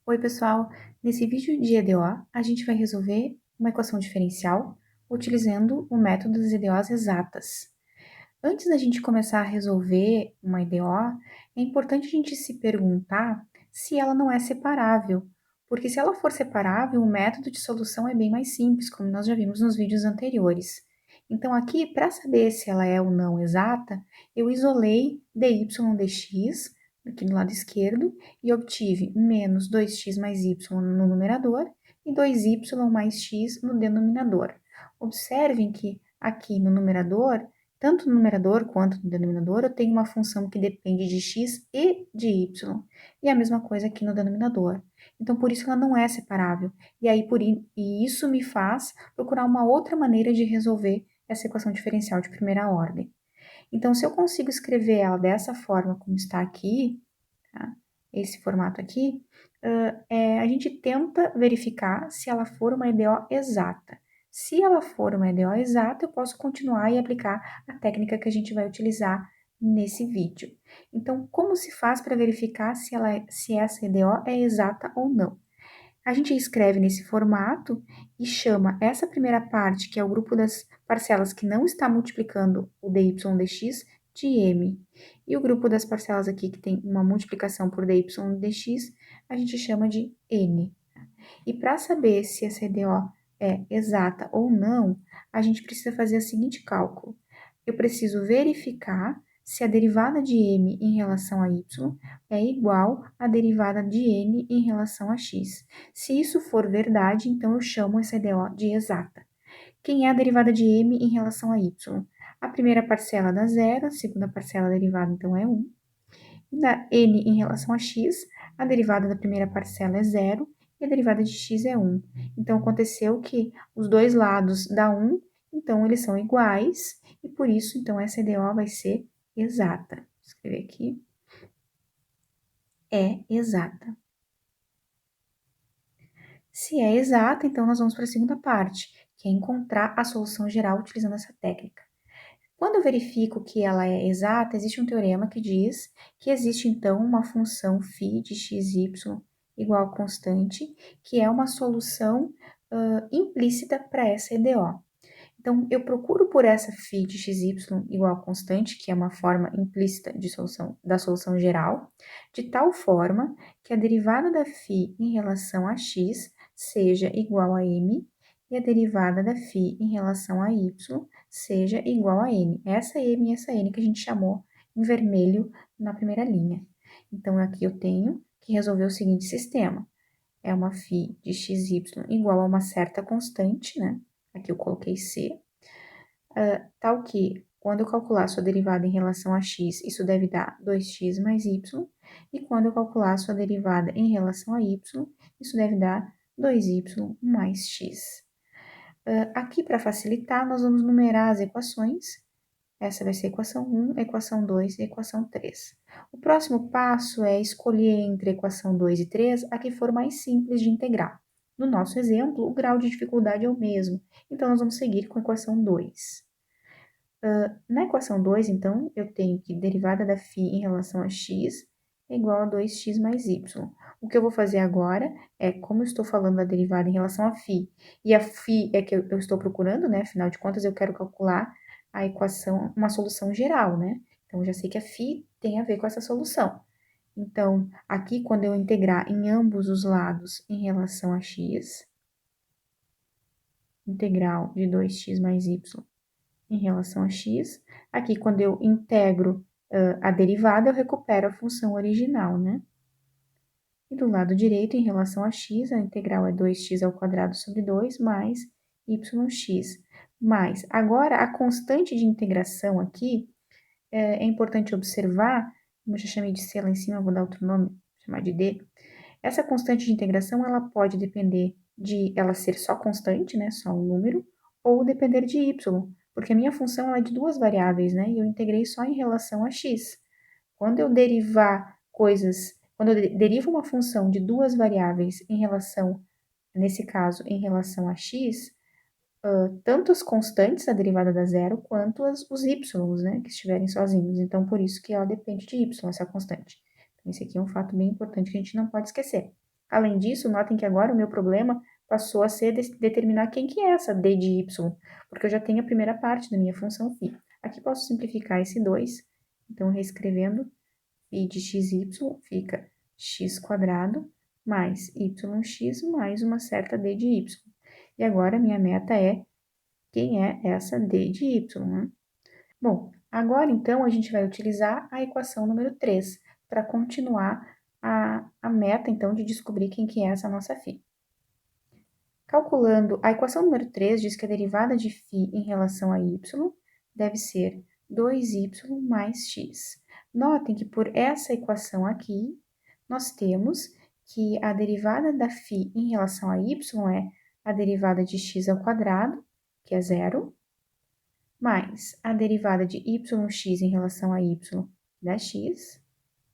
Oi, pessoal! Nesse vídeo de EDO, a gente vai resolver uma equação diferencial utilizando o método das EDOs exatas. Antes da gente começar a resolver uma EDO, é importante a gente se perguntar se ela não é separável, porque se ela for separável, o método de solução é bem mais simples, como nós já vimos nos vídeos anteriores. Então, aqui, para saber se ela é ou não exata, eu isolei dy dx, aqui no lado esquerdo, e obtive menos 2x mais y no numerador e 2y mais x no denominador. Observem que aqui no numerador, tanto no numerador quanto no denominador, eu tenho uma função que depende de x e de y. E a mesma coisa aqui no denominador. Então, por isso ela não é separável. E aí, e isso me faz procurar uma outra maneira de resolver essa equação diferencial de primeira ordem. Então, se eu consigo escrever ela dessa forma como está aqui, tá? Esse formato aqui, a gente tenta verificar se ela for uma EDO exata. Se ela for uma EDO exata, eu posso continuar e aplicar a técnica que a gente vai utilizar nesse vídeo. Então, como se faz para verificar se essa EDO é exata ou não? A gente escreve nesse formato e chama essa primeira parte, que é o grupo das parcelas que não está multiplicando o dy dx, de m. E o grupo das parcelas aqui que tem uma multiplicação por dy dx, a gente chama de n. E para saber se essa EDO é exata ou não, a gente precisa fazer o seguinte cálculo. Eu preciso verificar se a derivada de m em relação a y é igual à derivada de n em relação a x. Se isso for verdade, então eu chamo essa EDO de exata. Quem é a derivada de m em relação a y? A primeira parcela dá zero, a segunda parcela derivada, então, é 1. Da n em relação a x, a derivada da primeira parcela é zero e a derivada de x é 1. Então, aconteceu que os dois lados dá 1, então eles são iguais, e por isso, então, essa EDO vai ser exata. Vou escrever aqui. É exata. Se é exata, então nós vamos para a segunda parte, que é encontrar a solução geral utilizando essa técnica. Quando eu verifico que ela é exata, existe um teorema que diz que existe, então, uma função φ de xy igual a constante, que é uma solução implícita para essa EDO. Então, eu procuro por essa φ de xy igual a constante, que é uma forma implícita de da solução geral, de tal forma que a derivada da φ em relação a x seja igual a m e a derivada da φ em relação a y seja igual a n. Essa m e essa n que a gente chamou em vermelho na primeira linha. Então, aqui eu tenho que resolver o seguinte sistema. É uma φ de xy igual a uma certa constante, né? Aqui eu coloquei c, tal que, quando eu calcular sua derivada em relação a x, isso deve dar 2x mais y, e quando eu calcular sua derivada em relação a y, isso deve dar 2y mais x. Aqui, para facilitar, nós vamos numerar as equações. Essa vai ser a equação 1, equação 2 e equação 3. O próximo passo é escolher entre a equação 2 e 3 a que for mais simples de integrar. No nosso exemplo, o grau de dificuldade é o mesmo, então nós vamos seguir com a equação 2. Na equação 2, então, eu tenho que derivada da φ em relação a x é igual a 2x mais y. O que eu vou fazer agora é, como eu estou falando da derivada em relação a φ, e a φ é que eu estou procurando, né? Afinal de contas, eu quero calcular a equação, uma solução geral, né? Então, eu já sei que a φ tem a ver com essa solução. Então, aqui, quando eu integrar em ambos os lados em relação a x, integral de 2x mais y em relação a x. Aqui, quando eu integro a derivada, eu recupero a função original, né? E do lado direito, em relação a x, a integral é 2x ao quadrado sobre 2 mais yx. Mas, agora, a constante de integração aqui, é importante observar, como eu já chamei de c lá em cima, vou dar outro nome, vou chamar de d. Essa constante de integração, ela pode depender de ela ser só constante, né, só um número, ou depender de y, porque a minha função é de duas variáveis, né, e eu integrei só em relação a x. Quando eu derivar quando eu derivo uma função de duas variáveis em relação, nesse caso, em relação a x, tanto as constantes, a derivada dá zero, quanto os y, né, que estiverem sozinhos. Então, por isso que ela depende de y, essa constante. Então, esse aqui é um fato bem importante que a gente não pode esquecer. Além disso, notem que agora o meu problema passou a ser determinar quem que é essa d de y, porque eu já tenho a primeira parte da minha função φ. Aqui posso simplificar esse 2, então reescrevendo, φ de xy fica x² mais yx mais uma certa d de y. E agora, minha meta é quem é essa d de y, né? Bom, agora então a gente vai utilizar a equação número 3 para continuar a meta então de descobrir quem que é essa nossa φ. Calculando, a equação número 3 diz que a derivada de φ em relação a y deve ser 2y mais x. Notem que por essa equação aqui, nós temos que a derivada da φ em relação a y é a derivada de x ao quadrado, que é zero, mais a derivada de yx em relação a y da x,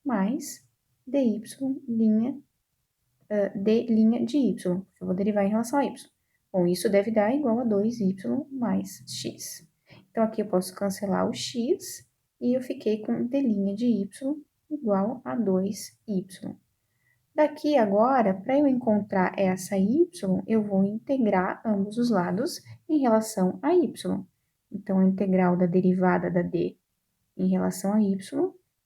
mais dy d' de y, que eu vou derivar em relação a y. Bom, isso deve dar igual a 2y mais x. Então, aqui eu posso cancelar o x e eu fiquei com d' de y igual a 2y. Daqui agora, para eu encontrar essa y, eu vou integrar ambos os lados em relação a y. Então, a integral da derivada da d em relação a y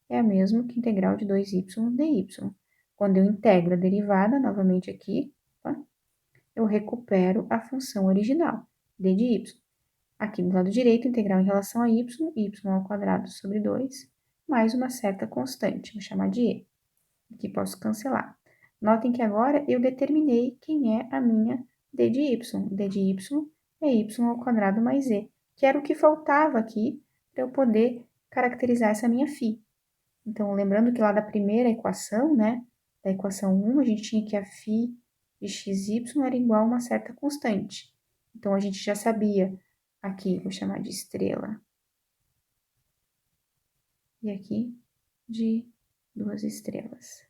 é a mesma que a integral de 2y dy. Quando eu integro a derivada, novamente aqui, tá? Eu recupero a função original, d de y. Aqui do lado direito, integral em relação a y ao quadrado sobre 2, mais uma certa constante, vou chamar de e. Aqui posso cancelar. Notem que agora eu determinei quem é a minha d de y. d de y é y ao quadrado mais e, que era o que faltava aqui para eu poder caracterizar essa minha φ. Então, lembrando que lá da primeira equação, né, da equação 1, a gente tinha que a φ de xy era igual a uma certa constante. Então, a gente já sabia, aqui, vou chamar de estrela, e aqui de 2 estrelas.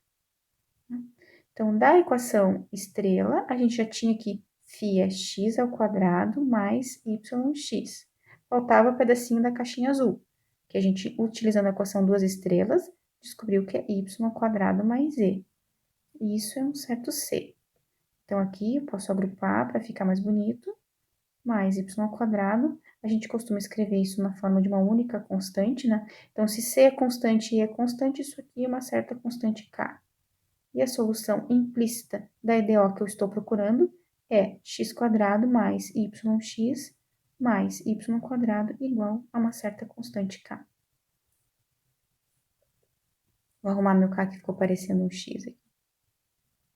Então, da equação estrela, a gente já tinha que φ é x ao quadrado mais yx. Faltava o pedacinho da caixinha azul, que a gente, utilizando a equação 2 estrelas, descobriu que é y ao quadrado mais e. E isso é um certo c. Então, aqui eu posso agrupar para ficar mais bonito, mais y ao quadrado. A gente costuma escrever isso na forma de uma única constante, né? Então, se c é constante e e é constante, isso aqui é uma certa constante k. E a solução implícita da EDO que eu estou procurando é x² mais yx mais y² igual a uma certa constante k. Vou arrumar meu k que ficou parecendo um x aqui.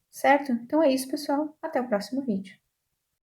Certo? Então é isso, pessoal. Até o próximo vídeo.